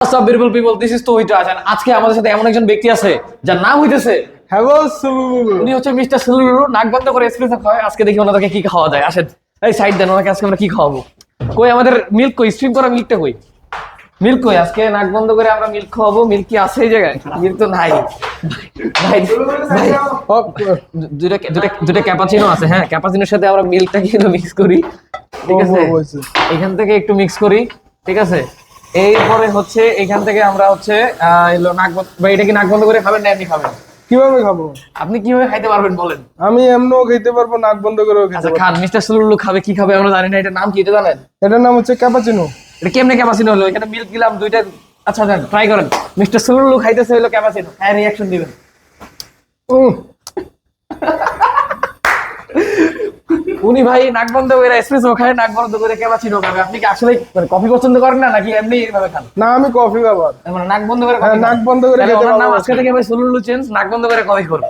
What's up, beautiful people? This is Tawhid Raj and আজকে আমাদের সাথে এমন একজন ব্যক্তি আছে যার নাম হইতেছে হ্যালো সুলুলু। উনি হচ্ছে মিস্টার সুলুলু। নাক বন্ধ করে এসপ্রেসো খায়। আজকে দেখি ওনাদেরকে কি খাওয়া যায়। আসেন এই সাইড দেন, ওনাকে আজকে আমরা কি খাওয়াবো। কই আমাদের মিল্ক, কই স্ট্রিম করা মিল্কটা কই? মিল্ক কই? আজকে নাক বন্ধ করে আমরা মিল্ক খাওয়াবো। মিল্ক কি আছে এই জায়গায়? মিল্ক তো নাই ভাই। ভাই দুটা ক্যাপাচিনো আছে। হ্যাঁ, ক্যাপাচিনোর সাথে আমরা মিল্কটা কিন্তু মিক্স করি, ঠিক আছে? এখান থেকে একটু মিক্স করি, ঠিক আছে? এরপরে হচ্ছে এখান থেকে আমরা হচ্ছে নাক বন্ধ, বা এটা কি নাক বন্ধ করে খাবেন না এমনি খাবেন? কিভাবে খাবো? আপনি কিভাবে খাইতে পারবেন বলেন? আমি এমনও খেতে পারবো, নাক বন্ধ করেও খেতে আচ্ছা পারবো। খান। মিস্টার সুলুলু খাবে, কি খাবে আমরা জানি না। এটা নাম কি এটা জানেন? এটার নাম হচ্ছে ক্যাপাচিনো। এটা কেমনে ক্যাপাচিনো হলো? এখানে মিল্ক দিলাম দুইটা। আচ্ছা দেন, ট্রাই করেন। মিস্টার সুলুলু খাইতেছে হলো ক্যাপাচিনো। হ্যাঁ, রিঅ্যাকশন দিবেন। উনি ভাই নাক বন্ধ করে এসপ্রেসো খায়, নাক বন্ধ করে ক্যাপাচিনো খাবে। আপনি কি আসলে কফি পছন্দ করেন না নাকি এমনি এইভাবে খান? না, আমি কফি খাবার। মানে নাক বন্ধ করে হ্যাঁ, নাক বন্ধ করে তাহলে খেতে ওনার নাম পারবো। আজকে থেকে ভাই সুলুলু চেঞ্জ, নাক বন্ধ করে কফি করুন।